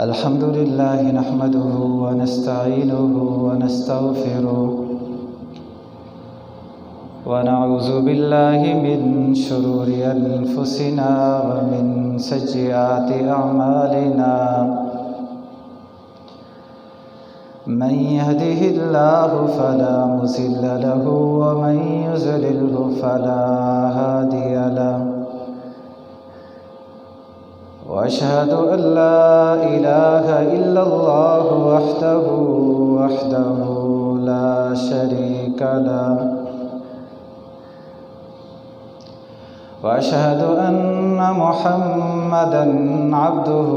الحمد لله نحمده ونستعينه ونستغفره ونعوذ بالله من شرور أنفسنا ومن سيئات أعمالنا من يهده الله فلا مضل له ومن يضلل فلا هادي له وأشهد أن لا إله إلا الله وحده لا شريك له وأشهد أن محمدًا عبده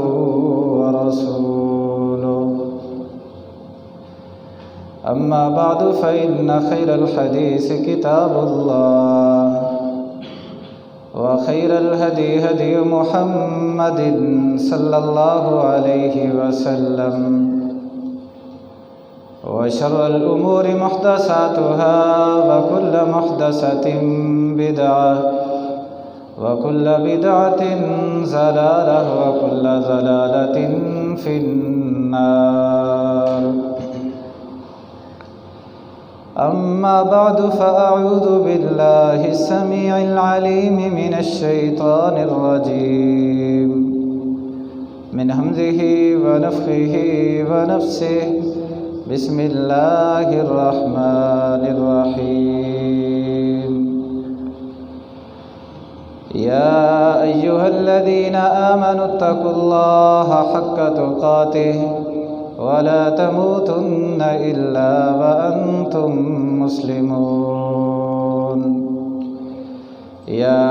ورسوله أما بعد فإن خير الحديث كتاب الله وخير الهدي هدي محمد صلى الله عليه وسلم وشر الأمور محدثاتها وكل محدثة بدعة وكل بدعة ضلالة وكل ضلالة في النار أما بعد فأعوذ بالله السميع العليم من الشيطان الرجيم من همزه ونفخه ونفسه بسم الله الرحمن الرحيم يا أيها الذين آمنوا اتقوا الله حق تقاته ولا تموتن إلا وأنتم مسلمون يا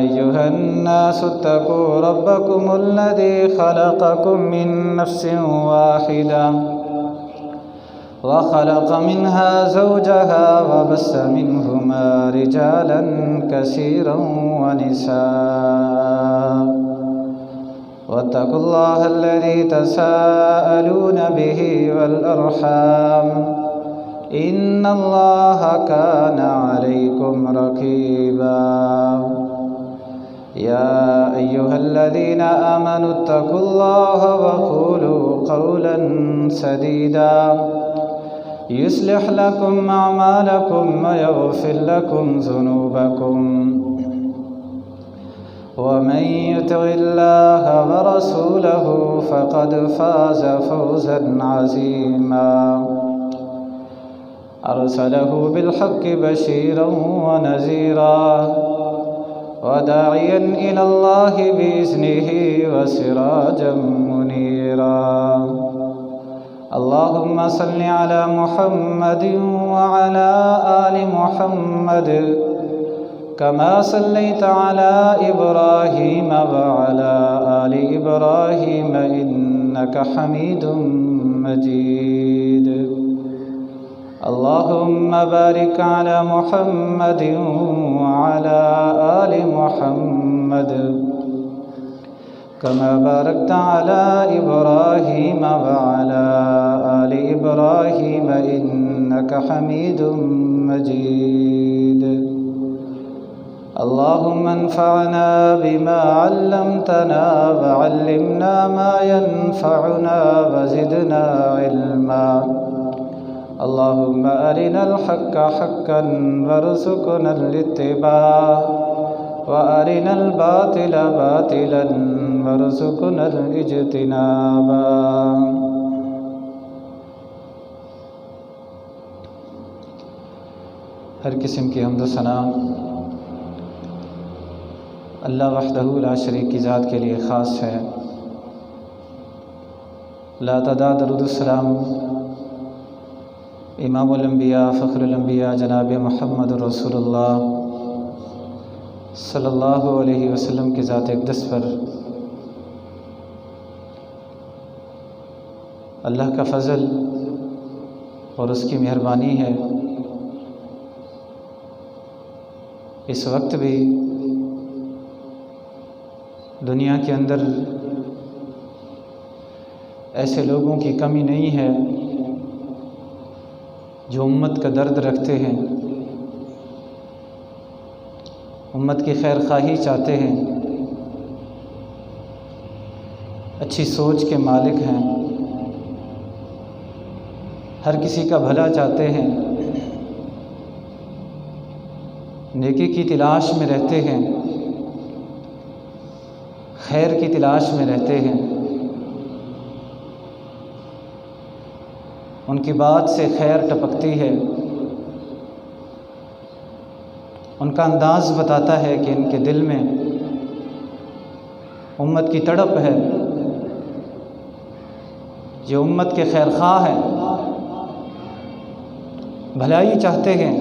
أيها الناس اتقوا ربكم الذي خلقكم من نفس واحدة وخلق منها زوجها وبث منهما رجالا كثيرا ونساء واتقوا الله الذي تساءلون به والأرحام إن الله كان عليكم رقيبا يا أيها الذين آمنوا اتقوا الله وقولوا قولا سديدا يصلح لكم أعمالكم ويغفر لكم ذنوبكم ومن يطع الله ورسوله فقد فاز فوزا عظيما أرسله بالحق بشيرا ونذيرا وداعيا إلى الله بإذنه وسراجا منيرا اللهم صل على محمد وعلى آل محمد كما صليت على إبراهيم وعلى آل إبراهيم إنك حميد مجيد اللهم بارك على محمد وعلى آل محمد كما باركت على إبراهيم وعلى آل إبراهيم إنك حميد مجيد اللهم انفعنا بما علمتنا وعلمنا ما ينفعنا وزدنا علما اللهم أرنا الحق حقا وارزقنا الاتباع وأرنا الباطل باطلا وارزقنا الاجتناب ہر قسم کی حمد و ثنا اللہ وحدہ لا شریک کی ذات کے لیے خاص ہے۔ لا تعداد درود السلام امام الانبیاء فخر الانبیاء جناب محمد رسول اللہ صلی اللہ علیہ وسلم کی ذات اقدس پر اللہ کا فضل اور اس کی مہربانی ہے اس وقت بھی دنیا کے اندر ایسے لوگوں کی کمی نہیں ہے جو امت کا درد رکھتے ہیں، امت کی خیر خواہی چاہتے ہیں، اچھی سوچ کے مالک ہیں، ہر کسی کا بھلا چاہتے ہیں، نیکی کی تلاش میں رہتے ہیں، خیر کی تلاش میں رہتے ہیں۔ ان کی بات سے خیر ٹپکتی ہے، ان کا انداز بتاتا ہے کہ ان کے دل میں امت کی تڑپ ہے، یہ امت کے خیر خواہ ہیں، بھلائی چاہتے ہیں،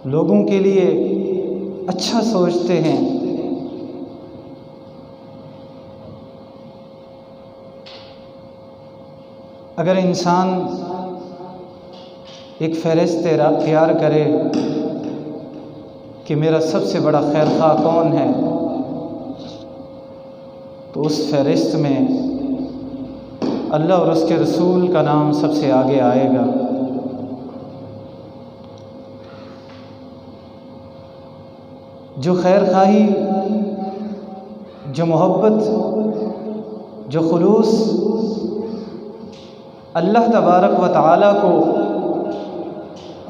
لوگوں کے لیے اچھا سوچتے ہیں۔ اگر انسان ایک فہرست تیار کرے کہ میرا سب سے بڑا خیر خواہ کون ہے، تو اس فہرست میں اللہ اور اس کے رسول کا نام سب سے آگے آئے گا۔ جو خیر خواہی، جو محبت، جو خلوص اللہ تبارک و تعالیٰ کو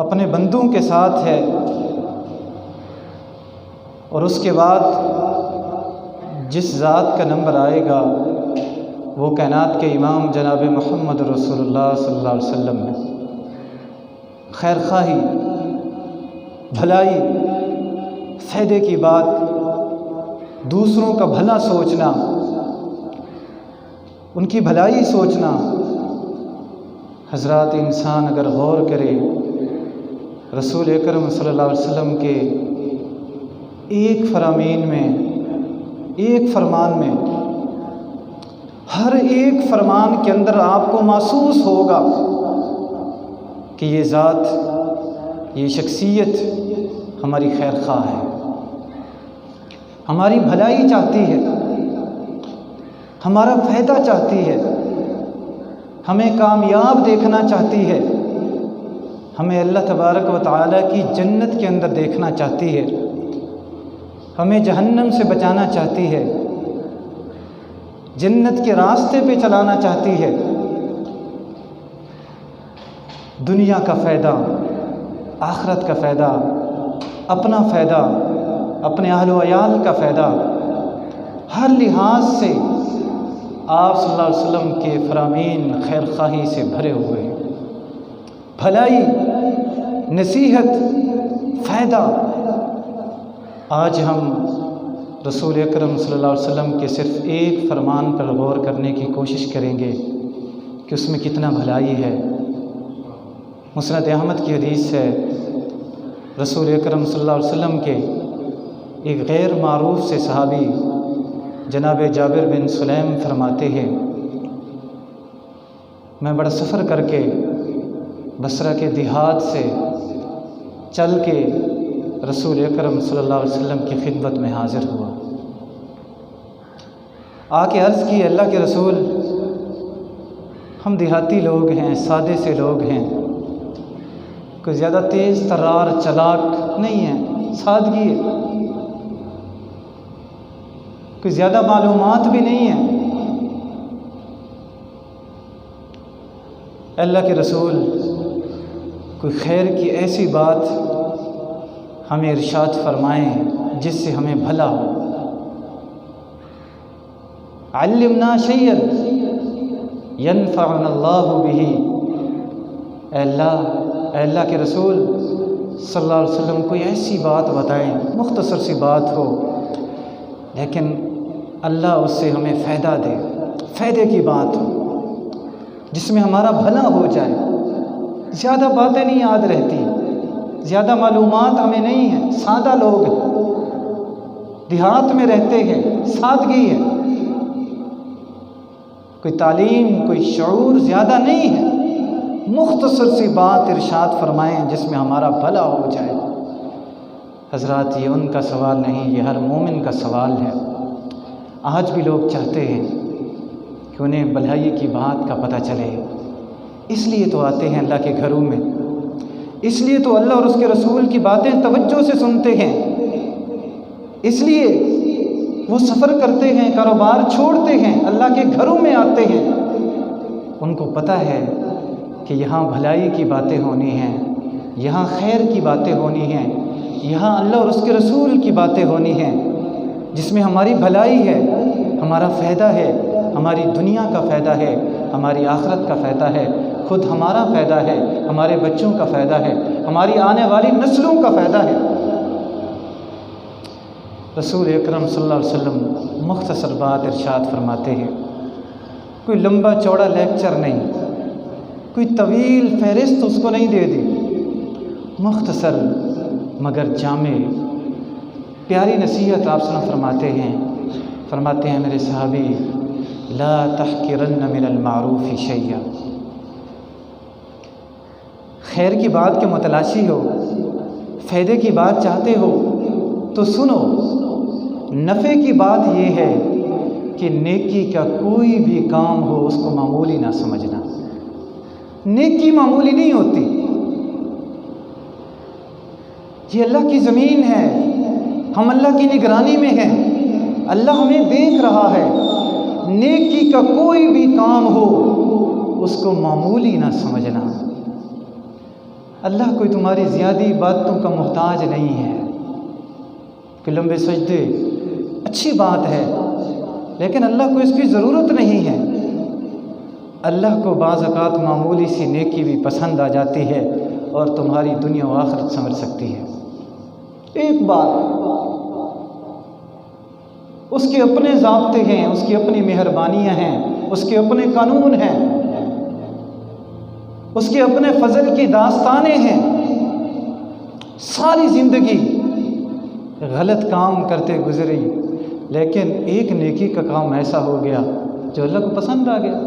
اپنے بندوں کے ساتھ ہے، اور اس کے بعد جس ذات کا نمبر آئے گا وہ کائنات کے امام جناب محمد رسول اللہ صلی اللہ علیہ وسلم ہے۔ خیر خواہی، بھلائی، فائدے کی بات، دوسروں کا بھلا سوچنا، ان کی بھلائی سوچنا۔ حضرات، انسان اگر غور کرے رسول اکرم صلی اللہ علیہ وسلم کے ایک فرامین میں، ایک فرمان میں، ہر ایک فرمان کے اندر آپ کو محسوس ہوگا کہ یہ ذات، یہ شخصیت ہماری خیر خواہ ہے، ہماری بھلائی چاہتی ہے، ہمارا فائدہ چاہتی ہے، ہمیں کامیاب دیکھنا چاہتی ہے، ہمیں اللہ تبارک و تعالیٰ کی جنت کے اندر دیکھنا چاہتی ہے، ہمیں جہنم سے بچانا چاہتی ہے، جنت کے راستے پہ چلانا چاہتی ہے۔ دنیا کا فائدہ، آخرت کا فائدہ، اپنا فائدہ، اپنے اہل و عیال کا فائدہ، ہر لحاظ سے آپ صلی اللہ علیہ وسلم کے فرامین خیر خواہی سے بھرے ہوئے ہیں۔ بھلائی، نصیحت، فائدہ۔ آج ہم رسول اکرم صلی اللہ علیہ وسلم کے صرف ایک فرمان پر غور کرنے کی کوشش کریں گے کہ اس میں کتنا بھلائی ہے۔ مسند احمد کی حدیث ہے، رسول اکرم صلی اللہ علیہ وسلم کے ایک غیر معروف سے صحابی جناب جابر بن سلیم فرماتے ہیں، میں بڑا سفر کر کے بصرہ کے دیہات سے چل کے رسول اکرم صلی اللہ علیہ وسلم کی خدمت میں حاضر ہوا۔ آ کے عرض کی، اللہ کے رسول، ہم دیہاتی لوگ ہیں، سادے سے لوگ ہیں، کوئی زیادہ تیز ترار چلاک نہیں ہے، سادگی ہے، کوئی زیادہ معلومات بھی نہیں ہے۔ اللہ کے رسول، کوئی خیر کی ایسی بات ہمیں ارشاد فرمائیں جس سے ہمیں بھلا ہو۔ علمنا شیئا ینفعنا اللہ بہ۔ اے اللہ کے رسول صلی اللہ علیہ وسلم، کوئی ایسی بات بتائیں، مختصر سی بات ہو لیکن اللہ اس سے ہمیں فائدہ دے، فائدے کی بات ہو جس میں ہمارا بھلا ہو جائے۔ زیادہ باتیں نہیں یاد رہتی، زیادہ معلومات ہمیں نہیں ہیں، سادہ لوگ ہیں، دیہات میں رہتے ہیں، سادگی ہے، کوئی تعلیم، کوئی شعور زیادہ نہیں ہے۔ مختصر سی بات ارشاد فرمائیں جس میں ہمارا بھلا ہو جائے۔ حضرات، یہ ان کا سوال نہیں، یہ ہر مومن کا سوال ہے۔ آج بھی لوگ چاہتے ہیں کہ انہیں بھلائی کی بات کا پتہ چلے، اس لیے تو آتے ہیں اللہ کے گھروں میں، اس لیے تو اللہ اور اس کے رسول کی باتیں توجہ سے سنتے ہیں، اس لیے وہ وہ سفر کرتے ہیں، کاروبار چھوڑتے ہیں، اللہ کے گھروں میں آتے ہیں، ان کو پتہ ہے کہ یہاں بھلائی کی باتیں ہونی ہیں، یہاں خیر کی باتیں ہونی ہیں، یہاں اللہ اور اس کے رسول کی باتیں ہونی ہیں، جس میں ہماری بھلائی ہے، ہمارا فائدہ ہے، ہماری دنیا کا فائدہ ہے، ہماری آخرت کا فائدہ ہے، خود ہمارا فائدہ ہے، ہمارے بچوں کا فائدہ ہے، ہماری آنے والی نسلوں کا فائدہ ہے۔ رسول اکرم صلی اللہ علیہ وسلم مختصر بات ارشاد فرماتے ہیں، کوئی لمبا چوڑا لیکچر نہیں، کوئی طویل فہرست اس کو نہیں دے دی، مختصر مگر جامع پیاری نصیحت آپ صلی فرماتے ہیں میرے صحابی، لا تحقرن من المعروف شیئا، خیر کی بات کے متلاشی ہو، فائدے کی بات چاہتے ہو تو سنو، نفع کی بات یہ ہے کہ نیکی کا کوئی بھی کام ہو اس کو معمولی نہ سمجھنا، نیکی معمولی نہیں ہوتی، یہ اللہ کی زمین ہے، ہم اللہ کی نگرانی میں ہیں، اللہ ہمیں دیکھ رہا ہے، نیکی کا کوئی بھی کام ہو اس کو معمولی نہ سمجھنا، اللہ کوئی تمہاری زیادہ عبادتوں کا محتاج نہیں ہے، کہ لمبے سجدے اچھی بات ہے لیکن اللہ کو اس کی ضرورت نہیں ہے، اللہ کو بعض اوقات معمولی سی نیکی بھی پسند آ جاتی ہے اور تمہاری دنیا و آخرت سنور سکتی ہے۔ ایک بات، اس کے اپنے ضابطے ہیں، اس کی اپنی مہربانیاں ہیں، اس کے اپنے قانون ہیں، اس کے اپنے فضل کی داستانیں ہیں، ساری زندگی غلط کام کرتے گزری لیکن ایک نیکی کا کام ایسا ہو گیا جو اللہ کو پسند آ گیا۔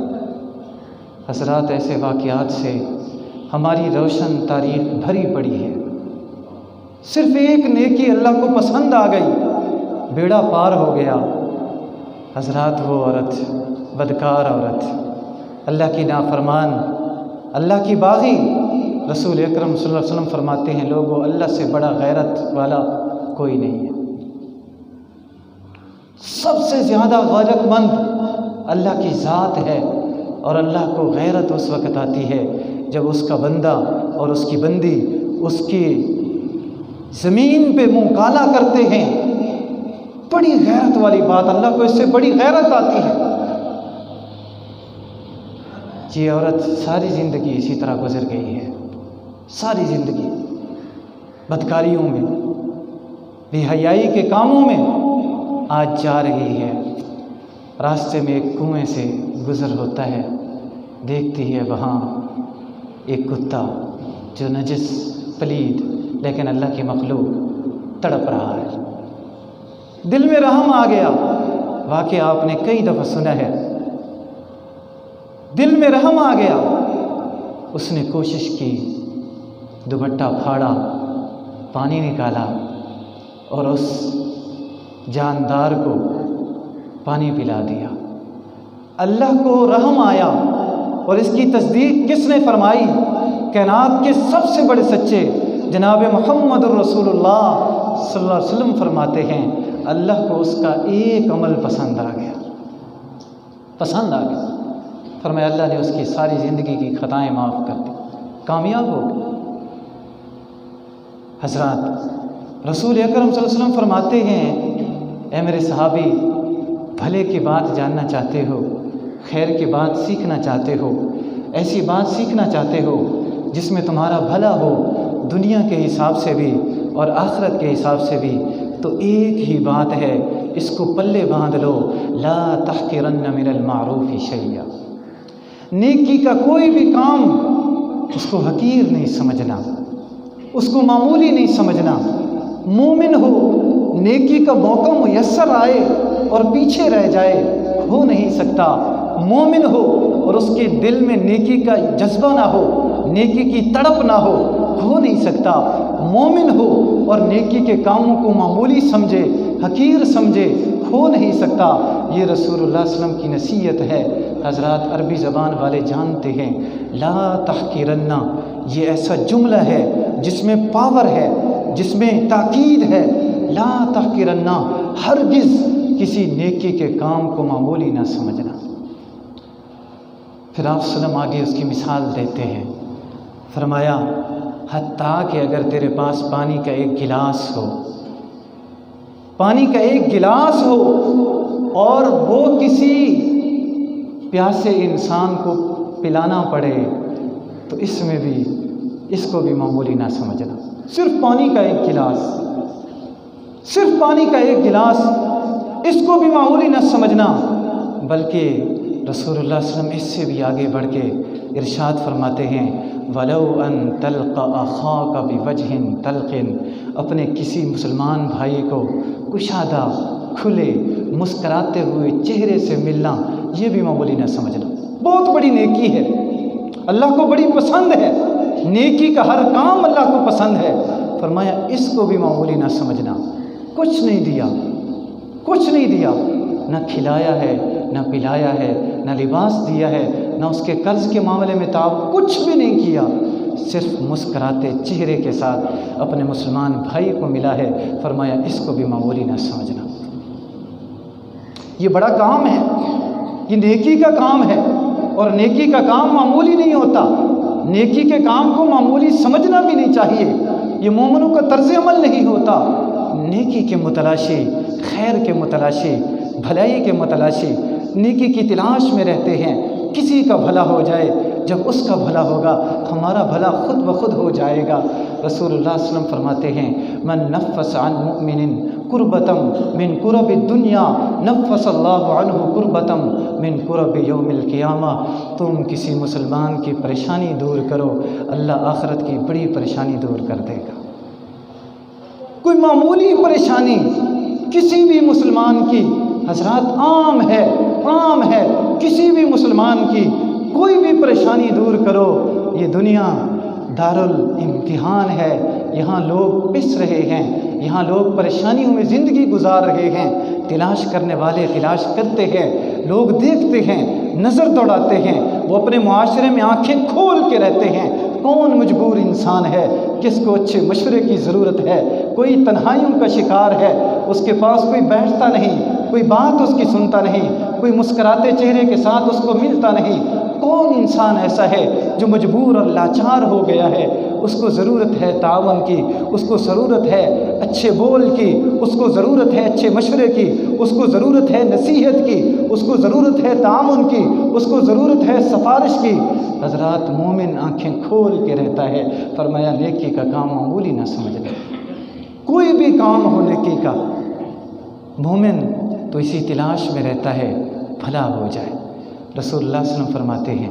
حضرات، ایسے واقعات سے ہماری روشن تاریخ بھری پڑی ہے، صرف ایک نیکی اللہ کو پسند آ گئی، بیڑا پار ہو گیا۔ حضرات، وہ عورت، بدکار عورت، اللہ کی نافرمان، اللہ کی باغی، رسول اکرم صلی اللہ علیہ وسلم فرماتے ہیں، لوگوں، اللہ سے بڑا غیرت والا کوئی نہیں ہے، سب سے زیادہ غیرت مند اللہ کی ذات ہے، اور اللہ کو غیرت اس وقت آتی ہے جب اس کا بندہ اور اس کی بندی اس کی زمین پہ منہ کالا کرتے ہیں، بڑی غیرت والی بات، اللہ کو اس سے بڑی غیرت آتی ہے۔ یہ عورت ساری زندگی اسی طرح گزر گئی ہے، ساری زندگی بدکاریوں میں، بے حیائی کے کاموں میں آج جا رہی ہے، راستے میں ایک کنویں سے گزر ہوتا ہے، دیکھتی ہے وہاں ایک کتا جو نجس پلید لیکن اللہ کی مخلوق تڑپ رہا ہے، دل میں رحم آ گیا، واقعہ آپ نے کئی دفعہ سنا ہے، دل میں رحم آ گیا، اس نے کوشش کی، دوپٹہ پھاڑا، پانی نکالا اور اس جاندار کو پانی پلا دیا۔ اللہ کو رحم آیا، اور اس کی تصدیق کس نے فرمائی؟ کائنات کے سب سے بڑے سچے جناب محمد رسول اللہ صلی اللہ علیہ وسلم فرماتے ہیں، اللہ کو اس کا ایک عمل پسند آ گیا، پسند آ گیا، فرمایا اللہ نے اس کی ساری زندگی کی خطائیں معاف کر دی، کامیاب ہو گئی۔ حضرات، رسول اکرم صلی اللہ علیہ وسلم فرماتے ہیں، اے میرے صحابی، بھلے کی بات جاننا چاہتے ہو، خیر کی بات سیکھنا چاہتے ہو، ایسی بات سیکھنا چاہتے ہو جس میں تمہارا بھلا ہو دنیا کے حساب سے بھی اور آخرت کے حساب سے بھی، تو ایک ہی بات ہے، اس کو پلے باندھ لو، لا تحقرن من المعروف شیئا، نیکی کا کوئی بھی کام اس کو حقیر نہیں سمجھنا، اس کو معمولی نہیں سمجھنا۔ مومن ہو، نیکی کا موقع میسر آئے اور پیچھے رہ جائے، ہو نہیں سکتا۔ مومن ہو اور اس کے دل میں نیکی کا جذبہ نہ ہو، نیکی کی تڑپ نہ ہو نہیں سکتا۔ مومن ہو اور نیکی کے کاموں کو معمولی سمجھے، حقیر سمجھے، ہو نہیں سکتا۔ یہ رسول اللہ صلی اللہ علیہ وسلم کی نصیحت ہے۔ حضرات، عربی زبان والے جانتے ہیں، لا تحقیرن یہ ایسا جملہ ہے جس میں پاور ہے، جس میں تاکید ہے۔ لا تحقیرن، ہرگز کسی نیکی کے کام کو معمولی نہ سمجھنا۔ پھر آپ وسلم آگے اس کی مثال دیتے ہیں، فرمایا حتیٰ کہ اگر تیرے پاس پانی کا ایک گلاس ہو، پانی کا ایک گلاس ہو اور وہ کسی پیاسے انسان کو پلانا پڑے تو اس میں بھی اس کو بھی معمولی نہ سمجھنا۔ صرف پانی کا ایک گلاس، صرف پانی کا ایک گلاس، اس کو بھی معمولی نہ سمجھنا، بلکہ رسول اللہ صلی اللہ علیہ وسلم اس سے بھی آگے بڑھ کے ارشاد فرماتے ہیں وَلَوْ أَن تَلْقَ أَخَاكَ بِوَجْهٍ طَلْقٍ، اپنے کسی مسلمان بھائی کو کشادہ کھلے مسکراتے ہوئے چہرے سے ملنا، یہ بھی معمولی نہ سمجھنا۔ بہت بڑی نیکی ہے، اللہ کو بڑی پسند ہے، نیکی کا ہر کام اللہ کو پسند ہے۔ فرمایا اس کو بھی معمولی نہ سمجھنا۔ کچھ نہیں دیا، کچھ نہیں دیا، نہ کھلایا ہے، نہ پلایا ہے، نہ لباس دیا ہے، نہ اس کے قرض کے معاملے میں تعاون، کچھ بھی نہیں کیا، صرف مسکراتے چہرے کے ساتھ اپنے مسلمان بھائی کو ملا ہے۔ فرمایا اس کو بھی معمولی نہ سمجھنا۔ یہ بڑا کام ہے، یہ نیکی کا کام ہے، اور نیکی کا کام معمولی نہیں ہوتا۔ نیکی کے کام کو معمولی سمجھنا بھی نہیں چاہیے، یہ مومنوں کا طرز عمل نہیں ہوتا۔ نیکی کے متلاشی، خیر کے متلاشی، بھلائی کے متلاشی، نیکی کی تلاش میں رہتے ہیں۔ کسی کا بھلا ہو جائے، جب اس کا بھلا ہوگا ہمارا بھلا خود بخود ہو جائے گا۔ رسول اللہ صلی اللہ علیہ وسلم فرماتے ہیں من نفس عن مؤمن کربۃ من کرب الدنیا نفس اللہ عنہ کربۃ من کرب یوم القیامہ، تم کسی مسلمان کی پریشانی دور کرو، اللہ آخرت کی بڑی پریشانی دور کر دے گا۔ کوئی معمولی پریشانی کسی بھی مسلمان کی حضرات عام ہے، عام ہے، کسی بھی مسلمان کی کوئی بھی پریشانی دور کرو۔ یہ دنیا دارالامتحان ہے، یہاں لوگ پس رہے ہیں، یہاں لوگ پریشانیوں میں زندگی گزار رہے ہیں۔ تلاش کرنے والے تلاش کرتے ہیں، لوگ دیکھتے ہیں، نظر دوڑاتے ہیں، وہ اپنے معاشرے میں آنکھیں کھول کے رہتے ہیں کون مجبور انسان ہے، کس کو اچھے مشورے کی ضرورت ہے، کوئی تنہائیوں کا شکار ہے، اس کے پاس کوئی بیٹھتا نہیں، کوئی بات اس کی سنتا نہیں، کوئی مسکراتے چہرے کے ساتھ اس کو ملتا نہیں۔ کون انسان ایسا ہے جو مجبور اور لاچار ہو گیا ہے؟ اس کو ضرورت ہے تعاون کی، اس کو ضرورت ہے اچھے بول کی، اس کو ضرورت ہے اچھے مشورے کی، اس کو ضرورت ہے نصیحت کی، اس کو ضرورت ہے تعاون کی، اس کو ضرورت ہے سفارش کی۔ حضرات مومن آنکھیں کھول کے رہتا ہے۔ فرمایا نیکی کا کام معمولی نہ سمجھنا، کوئی بھی کام ہو نیکی کا، مومن تو اسی تلاش میں رہتا ہے بھلا ہو جائے۔ رسول اللہ صلی اللہ علیہ وسلم فرماتے ہیں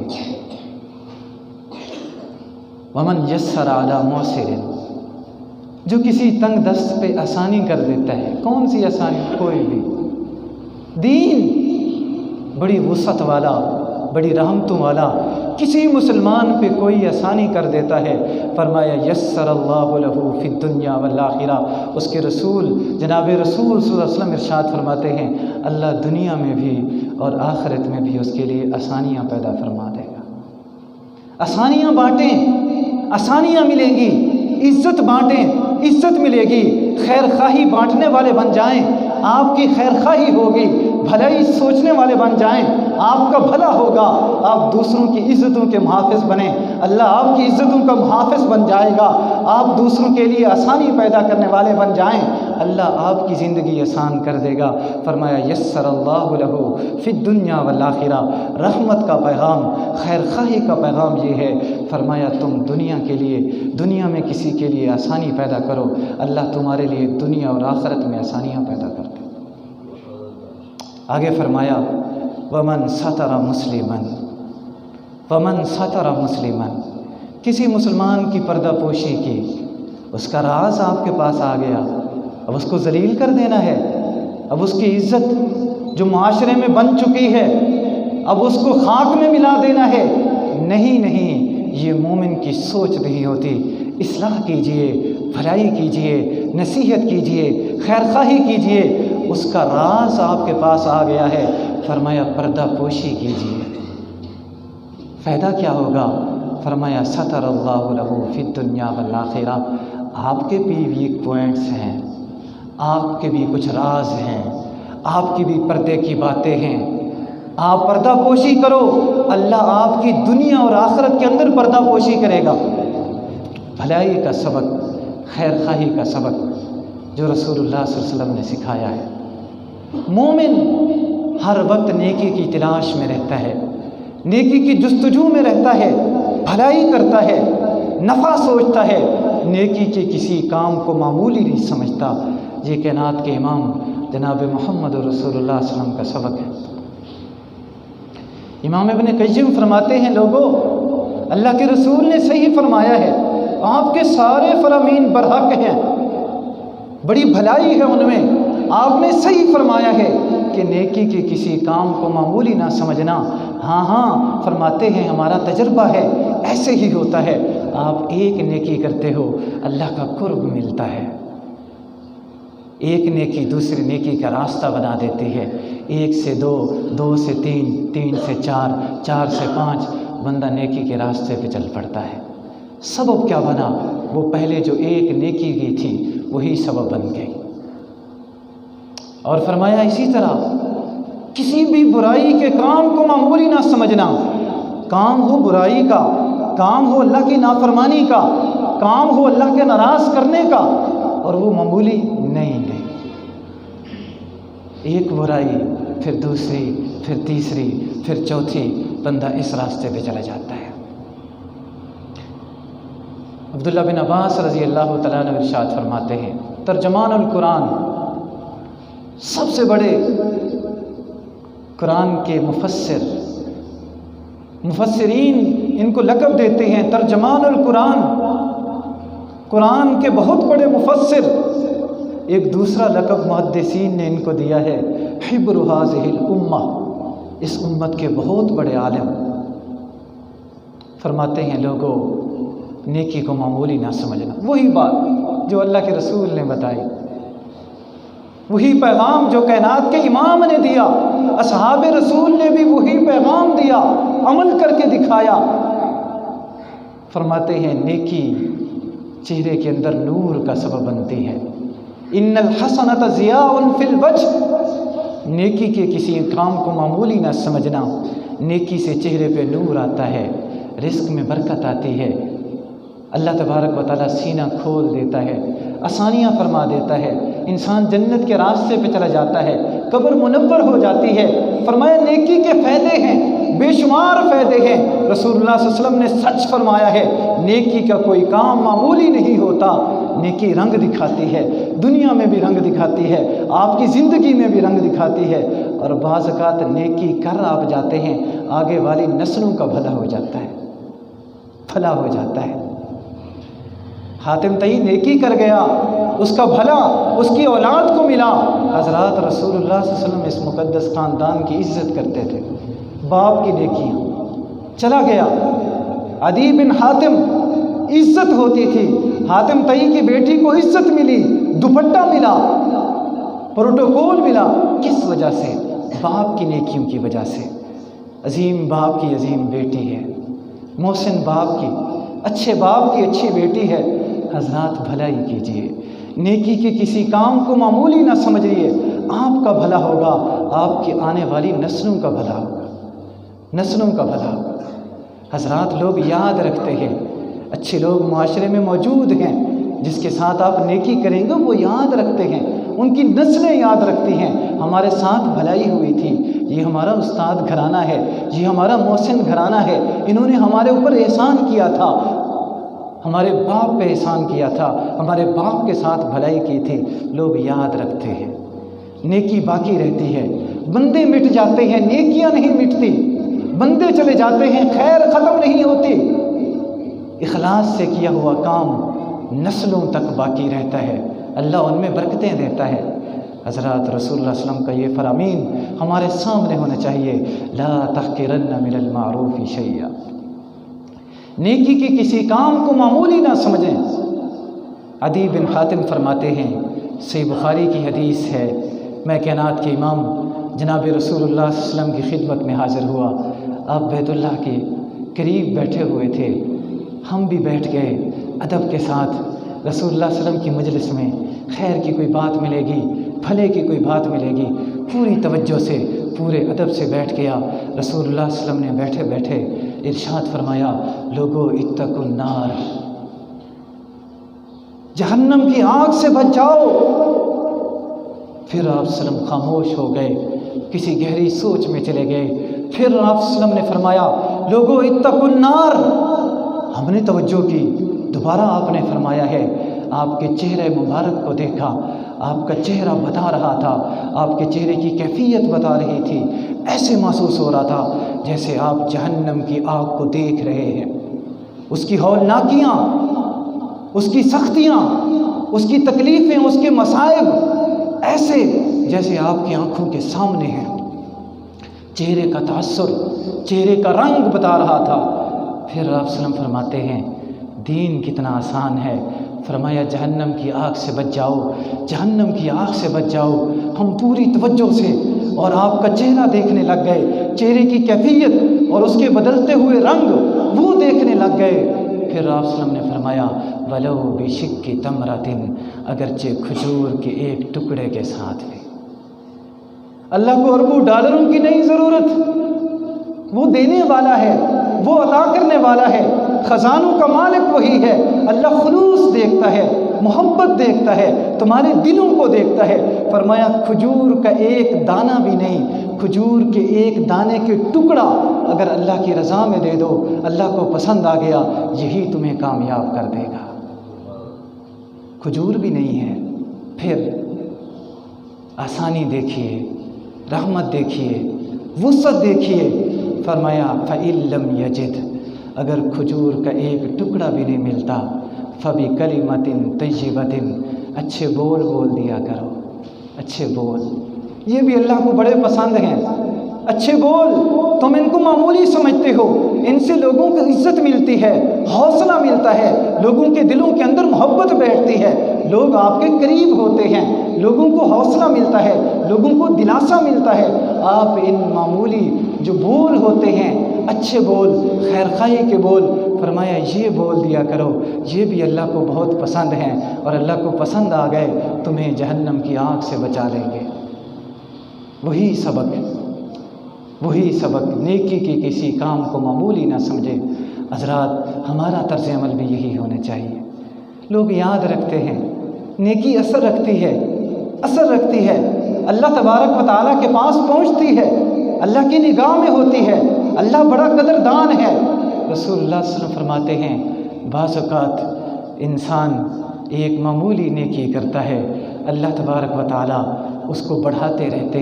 وَمَنْ يَسَّرَ عَلَى مُعْسِرٍ، جو کسی تنگ دست پہ آسانی کر دیتا ہے۔ کون سی آسانی؟ کوئی بھی۔ دین بڑی وسعت والا، بڑی رحمتوں والا، کسی مسلمان پہ کوئی آسانی کر دیتا ہے، فرمایا یسر اللہ لہ فی الدنیا والآخرہ۔ اس کے رسول جناب رسول صلی اللہ علیہ وسلم ارشاد فرماتے ہیں اللہ دنیا میں بھی اور آخرت میں بھی اس کے لیے آسانیاں پیدا فرما دے گا۔ آسانیاں بانٹیں، آسانیاں ملیں گی، عزت بانٹیں، عزت ملے گی، خیر خواہی بانٹنے والے بن جائیں، آپ کی خیر خواہی ہوگی، بھلائی سوچنے والے بن جائیں، آپ کا بھلا ہوگا، آپ دوسروں کی عزتوں کے محافظ بنیں، اللہ آپ کی عزتوں کا محافظ بن جائے گا، آپ دوسروں کے لیے آسانی پیدا کرنے والے بن جائیں، اللہ آپ کی زندگی آسان کر دے گا۔ فرمایا یسر اللہ لہ فی الدنیا والآخرہ۔ رحمت کا پیغام، خیر خواہی کا پیغام یہ ہے، فرمایا تم دنیا کے لیے، دنیا میں کسی کے لیے آسانی پیدا کرو، اللہ تمہارے لیے دنیا اور آخرت میں آسانیاں پیدا کر دے۔ آگے فرمایا ومن ستر مسلمن، ومن ستر مسلمن، کسی مسلمان کی پردہ پوشی کی، اس کا راز آپ کے پاس آ گیا، اب اس کو ذلیل کر دینا ہے، اب اس کی عزت جو معاشرے میں بن چکی ہے اب اس کو خاک میں ملا دینا ہے۔ نہیں نہیں، یہ مومن کی سوچ نہیں ہوتی۔ اصلاح کیجئے، بھلائی کیجئے، نصیحت کیجئے، خیر خواہی کیجئے، اس کا راز آپ کے پاس آ گیا ہے، فرمایا پردہ پوشی کیجئے۔ فائدہ کیا ہوگا؟ فرمایا ستر اللہ لہ فی الدنیا والآخرہ۔ آپ کے بھی ویک پوائنٹس ہیں، آپ کے بھی کچھ راز ہیں، آپ کی بھی پردے کی باتیں ہیں، آپ پردہ پوشی کرو، اللہ آپ کی دنیا اور آخرت کے اندر پردہ پوشی کرے گا۔ بھلائی کا سبق، خیر خواہی کا سبق جو رسول اللہ صلی اللہ علیہ وسلم نے سکھایا ہے۔ مومن ہر وقت نیکی کی تلاش میں رہتا ہے، نیکی کی جستجو میں رہتا ہے، بھلائی کرتا ہے، نفع سوچتا ہے، نیکی کے کسی کام کو معمولی نہیں سمجھتا۔ یہ کائنات کے امام جناب محمد رسول اللہ صلی اللہ علیہ وسلم کا سبق ہے۔ امام ابن قیم فرماتے ہیں، لوگوں اللہ کے رسول نے صحیح فرمایا ہے، آپ کے سارے فرامین برحق ہیں، بڑی بھلائی ہے ان میں۔ آپ نے صحیح فرمایا ہے کہ نیکی کے کسی کام کو معمولی نہ سمجھنا۔ ہاں فرماتے ہیں ہمارا تجربہ ہے، ایسے ہی ہوتا ہے۔ آپ ایک نیکی کرتے ہو، اللہ کا قرب ملتا ہے۔ ایک نیکی دوسری نیکی کا راستہ بنا دیتی ہے۔ 1 سے 2، 2 سے 3، 3 سے 4، 4 سے 5، بندہ نیکی کے راستے پہ چل پڑتا ہے۔ سبب کیا بنا؟ وہ پہلے جو ایک نیکی کی تھی وہی سبب بن گئی۔ اور فرمایا اسی طرح کسی بھی برائی کے کام کو معمولی نہ سمجھنا۔ کام ہو برائی کا، کام ہو اللہ کی نافرمانی کا، کام ہو اللہ کے ناراض کرنے کا، اور وہ معمولی نہیں۔ ایک برائی، پھر دوسری، پھر تیسری، پھر چوتھی، بندہ اس راستے پہ چلا جاتا ہے۔ عبداللہ بن عباس رضی اللہ تعالیٰ عنہ ارشاد فرماتے ہیں، ترجمان القرآن، سب سے بڑے قرآن کے مفسرین ان کو لقب دیتے ہیں ترجمان القرآن، قرآن کے بہت بڑے مفسر۔ ایک دوسرا لقب محدثین نے ان کو دیا ہے، حبر هذه الامہ، اس امت کے بہت بڑے عالم۔ فرماتے ہیں لوگوں نیکی کو معمولی نہ سمجھنا۔ وہی بات جو اللہ کے رسول نے بتائی، وہی پیغام جو کائنات کے امام نے دیا، اصحاب رسول نے بھی وہی پیغام دیا، عمل کر کے دکھایا۔ فرماتے ہیں نیکی چہرے کے اندر نور کا سبب بنتی ہے۔ ان الحسنۃ ضیاء فی الوجہ، نیکی کے کسی کام کو معمولی نہ سمجھنا۔ نیکی سے چہرے پہ نور آتا ہے، رزق میں برکت آتی ہے، اللہ تبارک و تعالیٰ سینہ کھول دیتا ہے، آسانیاں فرما دیتا ہے، انسان جنت کے راستے پہ چلا جاتا ہے، قبر منور ہو جاتی ہے۔ فرمایا نیکی کے فائدے ہیں، بے شمار فائدے ہیں۔ رسول اللہ صلی اللہ علیہ وسلم نے سچ فرمایا ہے، نیکی کا کوئی کام معمولی نہیں ہوتا۔ نیکی رنگ دکھاتی ہے، دنیا میں بھی رنگ دکھاتی ہے، آپ کی زندگی میں بھی رنگ دکھاتی ہے، اور بعض اوقات نیکی کر آپ جاتے ہیں، آگے والی نسلوں کا بھلا ہو جاتا ہے، بھلا ہو جاتا ہے۔ حاتم طئی نیکی کر گیا، اس کا بھلا اس کی اولاد کو ملا۔ حضرات رسول اللہ صلی اللہ علیہ وسلم اس مقدس خاندان کی عزت کرتے تھے، باپ کی نیکیاں۔ چلا گیا عدی بن حاتم، عزت ہوتی تھی، حاتم طئی کی بیٹی کو عزت ملی، دوپٹہ ملا، پروٹوکول ملا۔ کس وجہ سے؟ باپ کی نیکیوں کی وجہ سے۔ عظیم باپ کی عظیم بیٹی ہے، محسن باپ کی، اچھے باپ کی اچھی بیٹی ہے۔ حضرات بھلائی کیجیے، نیکی کے کسی کام کو معمولی نہ سمجھیے، آپ کا بھلا ہوگا، آپ کی آنے والی نسلوں کا بھلا ہوگا، نسلوں کا بھلا ہوگا۔ حضرات لوگ یاد رکھتے ہیں، اچھے لوگ معاشرے میں موجود ہیں، جس کے ساتھ آپ نیکی کریں گے وہ یاد رکھتے ہیں، ان کی نسلیں یاد رکھتی ہیں، ہمارے ساتھ بھلائی ہوئی تھی، یہ ہمارا استاد گھرانہ ہے، یہ ہمارا محسن گھرانہ ہے، انہوں نے ہمارے اوپر احسان کیا تھا، ہمارے باپ پہ احسان کیا تھا، ہمارے باپ کے ساتھ بھلائی کی تھی۔ لوگ یاد رکھتے ہیں، نیکی باقی رہتی ہے۔ بندے مٹ جاتے ہیں، نیکیاں نہیں مٹتی، بندے چلے جاتے ہیں، خیر ختم نہیں ہوتی۔ اخلاص سے کیا ہوا کام نسلوں تک باقی رہتا ہے، اللہ ان میں برکتیں دیتا ہے۔ حضرات رسول اللہ صلی اللہ علیہ وسلم کا یہ فرامین ہمارے سامنے ہونا چاہیے، لا تحقرن من المعروف شیئا، نیکی کے کسی کام کو معمولی نہ سمجھیں۔ عدی بن حاتم فرماتے ہیں، صحیح بخاری کی حدیث ہے، میں کائنات کے امام جناب رسول اللہ صلی اللہ علیہ وسلم کی خدمت میں حاضر ہوا، آپ بیت اللہ کے قریب بیٹھے ہوئے تھے، ہم بھی بیٹھ گئے ادب کے ساتھ۔ رسول اللہ صلی اللہ علیہ وسلم کی مجلس میں خیر کی کوئی بات ملے گی بھلے کی کوئی بات ملے گی، پوری توجہ سے پورے ادب سے بیٹھ گیا۔ رسول اللہ صلی اللہ علیہ وسلم نے بیٹھے بیٹھے ارشاد فرمایا، لوگو اتقوا النار، جہنم کی آگ سے بچ جاؤ۔ پھر آپ صلی اللہ علیہ وسلم خاموش ہو گئے، کسی گہری سوچ میں چلے گئے۔ پھر آپ صلی اللہ علیہ وسلم نے فرمایا، لوگو اتقوا النار۔ ہم نے توجہ کی، دوبارہ آپ نے فرمایا ہے، آپ کے چہرے مبارک کو دیکھا، آپ کا چہرہ بتا رہا تھا، آپ کے چہرے کی کیفیت بتا رہی تھی، ایسے محسوس ہو رہا تھا جیسے آپ جہنم کی آگ کو دیکھ رہے ہیں، اس کی ہولناکیاں، اس کی سختیاں، اس کی تکلیفیں، اس کے مصائب ایسے جیسے آپ کی آنکھوں کے سامنے ہیں۔ چہرے کا تاثر، چہرے کا رنگ بتا رہا تھا۔ پھر آپ صلی اللہ علیہ وسلم فرماتے ہیں، دین کتنا آسان ہے۔ فرمایا جہنم کی آگ سے بچ جاؤ، جہنم کی آگ سے بچ جاؤ۔ ہم پوری توجہ سے اور آپ کا چہرہ دیکھنے لگ گئے، چہرے کی کیفیت اور اس کے بدلتے ہوئے رنگ وہ دیکھنے لگ گئے۔ پھر آپ صلی اللہ علیہ وسلم نے فرمایا، وَلَوْ بِشِقِّ تَمْرَةٍ، اگرچہ کھجور کے ایک ٹکڑے کے ساتھ بھی۔ اللہ کو اربوں ڈالروں کی نہیں ضرورت، وہ دینے والا ہے، وہ عطا کرنے والا ہے، خزانوں کا مالک وہی ہے۔ اللہ خلوص دیکھتا ہے، محبت دیکھتا ہے، تمہارے دلوں کو دیکھتا ہے۔ فرمایا کھجور کا ایک دانہ بھی نہیں، کھجور کے ایک دانے کے ٹکڑا اگر اللہ کی رضا میں دے دو، اللہ کو پسند آ گیا، یہی تمہیں کامیاب کر دے گا۔ کھجور بھی نہیں ہے۔ پھر آسانی دیکھیے، رحمت دیکھیے، وسعت دیکھیے۔ فرمایا فَإِن لَّمْ يَجِدْ، اگر کھجور کا ایک ٹکڑا بھی نہیں ملتا، فَبِكَلِمَةٍ طَيِّبَةٍ، اچھے بول بول دیا کرو، اچھے بول۔ یہ بھی اللہ کو بڑے پسند ہیں، اچھے بول۔ تم ان کو معمولی سمجھتے ہو، ان سے لوگوں کو عزت ملتی ہے، حوصلہ ملتا ہے، لوگوں کے دلوں کے اندر محبت بیٹھتی ہے، لوگ آپ کے قریب ہوتے ہیں، لوگوں کو حوصلہ ملتا ہے، لوگوں کو دلاسا ملتا ہے۔ آپ ان معمولی جو بول ہوتے ہیں، اچھے بول، خیر خواہی کے بول، فرمایا یہ بول دیا کرو، یہ بھی اللہ کو بہت پسند ہیں، اور اللہ کو پسند آ گئے تمہیں جہنم کی آگ سے بچا لیں گے۔ وہی سبق نیکی کے کسی کام کو معمولی نہ سمجھے۔ حضرات، ہمارا طرز عمل بھی یہی ہونا چاہیے۔ لوگ یاد رکھتے ہیں، نیکی اثر رکھتی ہے، اللہ تبارک و تعالیٰ کے پاس پہنچتی ہے، اللہ کی نگاہ میں ہوتی ہے، اللہ بڑا قدردان ہے۔ رسول اللہ صلی اللہ علیہ وسلم فرماتے ہیں، بعض اوقات انسان ایک معمولی نیکی کرتا ہے، اللہ تبارک و تعالیٰ اس کو بڑھاتے رہتے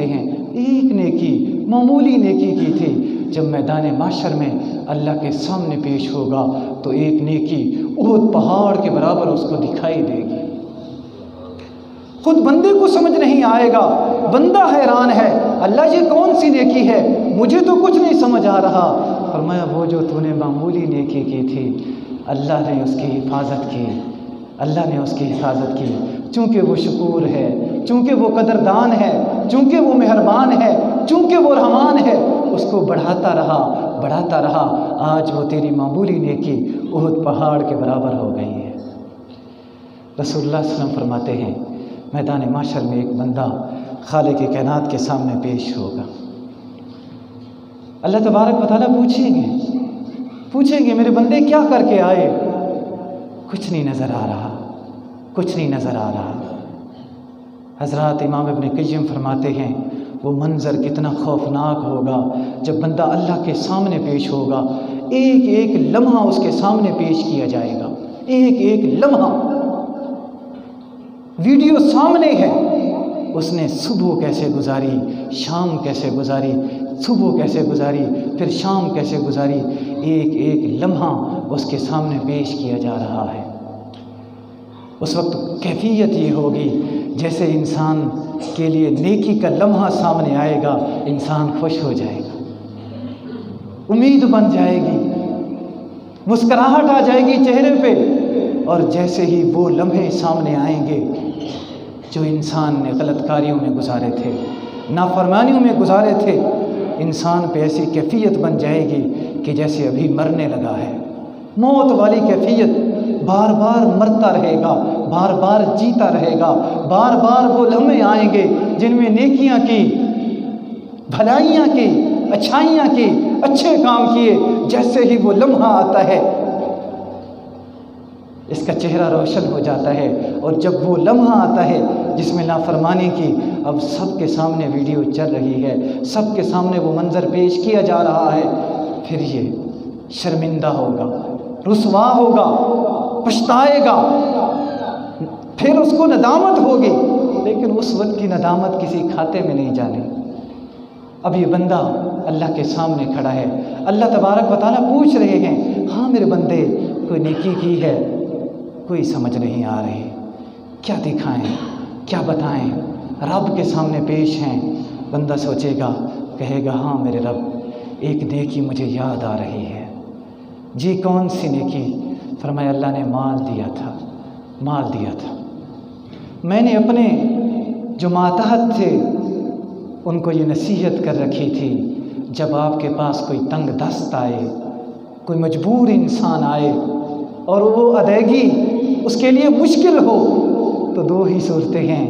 ہیں۔ ایک نیکی، معمولی نیکی کی تھی، جب میدان محشر میں اللہ کے سامنے پیش ہوگا تو ایک نیکی احد پہاڑ کے برابر اس کو دکھائی دے گی۔ خود بندے کو سمجھ نہیں آئے گا، بندہ حیران ہے، اللہ یہ کون سی نیکی ہے، مجھے تو کچھ نہیں سمجھ آ رہا۔ فرمایا وہ جو تو نے معمولی نیکی کی تھی، اللہ نے اس کی حفاظت کی، چونکہ وہ شکور ہے، چونکہ وہ قدردان ہے، چونکہ وہ مہربان ہے، چونکہ وہ رحمان ہے، اس کو بڑھاتا رہا، آج وہ تیری معمولی نیکی احد پہاڑ کے برابر ہو گئی ہے۔ رسول اللہ صلی اللہ علیہ وسلم فرماتے ہیں، میدان محشر میں ایک بندہ خالق کائنات کے سامنے پیش ہوگا، اللہ تبارک و تعالیٰ پوچھیں گے میرے بندے کیا کر کے آئے؟ کچھ نہیں نظر آ رہا۔ حضرات امام ابن قیم فرماتے ہیں، وہ منظر کتنا خوفناک ہوگا جب بندہ اللہ کے سامنے پیش ہوگا، ایک ایک لمحہ اس کے سامنے پیش کیا جائے گا، ایک لمحہ ویڈیو سامنے ہے، اس نے صبح کیسے گزاری، شام کیسے گزاری، صبح کیسے گزاری، پھر شام کیسے گزاری، ایک لمحہ اس کے سامنے پیش کیا جا رہا ہے۔ اس وقت کیفیت یہ ہوگی جیسے انسان کے لیے نیکی کا لمحہ سامنے آئے گا، انسان خوش ہو جائے گا، امید بن جائے گی، مسکراہٹ آ جائے گی چہرے پہ، اور جیسے ہی وہ لمحے سامنے آئیں گے جو انسان نے غلط کاریوں میں گزارے تھے، نافرمانیوں میں گزارے تھے، انسان پہ ایسی کیفیت بن جائے گی کہ جیسے ابھی مرنے لگا ہے، موت والی کیفیت، بار بار مرتا رہے گا، بار بار جیتا رہے گا، بار بار وہ لمحے آئیں گے جن میں نیکیاں کی، بھلائیاں کی، اچھائیاں کی، اچھے کام کیے، جیسے ہی وہ لمحہ آتا ہے اس کا چہرہ روشن ہو جاتا ہے، اور جب وہ لمحہ آتا ہے جس میں نافرمانی کی، اب سب کے سامنے ویڈیو چل رہی ہے، سب کے سامنے وہ منظر پیش کیا جا رہا ہے، پھر یہ شرمندہ ہوگا، رسوا ہوگا، پچھتائے گا، پھر اس کو ندامت ہوگی، لیکن اس وقت کی ندامت کسی کھاتے میں نہیں جانے۔ اب یہ بندہ اللہ کے سامنے کھڑا ہے، اللہ تبارک و تعالیٰ پوچھ رہے ہیں، ہاں میرے بندے کوئی نیکی کی ہے؟ کوئی سمجھ نہیں آ رہی، کیا دکھائیں، کیا بتائیں، رب کے سامنے پیش ہیں۔ بندہ سوچے گا، کہے گا ہاں میرے رب ایک نیکی مجھے یاد آ رہی ہے۔ جی کون سی نیکی؟ فرمایا اللہ نے مال دیا تھا، مال دیا تھا، میں نے اپنے جو ماتحت تھے ان کو یہ نصیحت کر رکھی تھی، جب آپ کے پاس کوئی تنگ دست آئے، کوئی مجبور انسان آئے اور وہ ادائیگی اس کے لیے مشکل ہو، تو دو ہی صورتیں ہیں،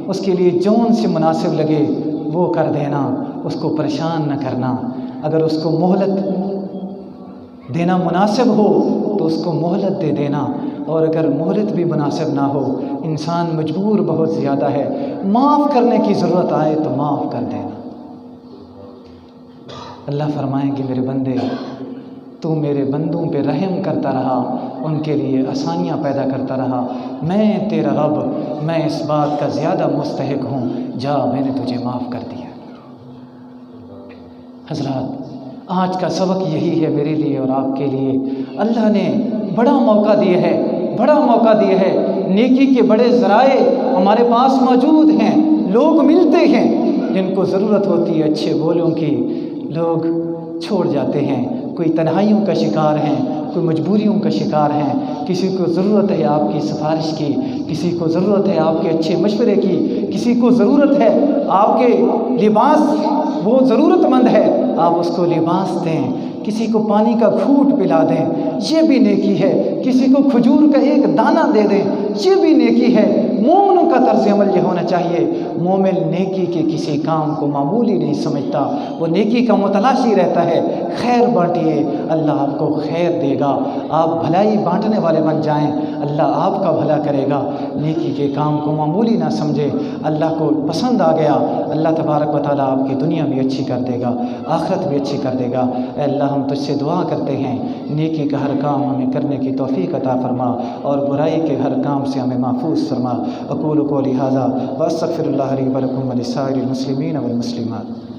اس کے لیے جون سے مناسب لگے وہ کر دینا، اس کو پریشان نہ کرنا۔ اگر اس کو مہلت دینا مناسب ہو تو اس کو مہلت دے دینا، اور اگر مہلت بھی مناسب نہ ہو، انسان مجبور بہت زیادہ ہے، معاف کرنے کی ضرورت آئے تو معاف کر دینا۔ اللہ فرمائیں گے میرے بندے تو میرے بندوں پہ رحم کرتا رہا، ان کے لیے آسانیاں پیدا کرتا رہا، میں تیرا رب، میں اس بات کا زیادہ مستحق ہوں، جا میں نے تجھے معاف کر دیا۔ حضرات آج کا سبق یہی ہے میرے لیے اور آپ کے لیے، اللہ نے بڑا موقع دیا ہے، بڑا موقع دیا ہے، نیکی کے بڑے ذرائع ہمارے پاس موجود ہیں، لوگ ملتے ہیں جن کو ضرورت ہوتی ہے اچھے بولوں کی، لوگ چھوڑ جاتے ہیں، کوئی تنہائیوں کا شکار ہیں، کوئی مجبوریوں کا شکار ہیں، کسی کو ضرورت ہے آپ کی سفارش کی، کسی کو ضرورت ہے آپ کے اچھے مشورے کی، کسی کو ضرورت ہے آپ کے لباس، وہ ضرورت مند ہے آپ اس کو لباس دیں، کسی کو پانی کا گھونٹ پلا دیں، یہ بھی نیکی ہے، کسی کو کھجور کا ایک دانہ دے دیں، یہ بھی نیکی ہے۔ مومنوں کا طرز عمل یہ ہونا چاہیے، مومن نیکی کے کسی کام کو معمولی نہیں سمجھتا، وہ نیکی کا متلاشی رہتا ہے۔ خیر بانٹیے، اللہ آپ کو خیر دے گا، آپ بھلائی بانٹنے والے بن جائیں، اللہ آپ کا بھلا کرے گا۔ نیکی کے کام کو معمولی نہ سمجھے، اللہ کو پسند آ گیا، اللہ تبارک و تعالیٰ آپ کی دنیا بھی اچھی کر دے گا، آخرت بھی اچھی کر دے گا۔ اے اللہ ہم تجھ سے دعا کرتے ہیں، نیکی کا ہر کام ہمیں کرنے کی توفیق عطا فرما، اور برائی کے ہر کام سے ہمیں محفوظ فرما۔ اقول قولی ھذا واستغفر اللہ لی ولکم ولسائر المسلمین والمسلمات۔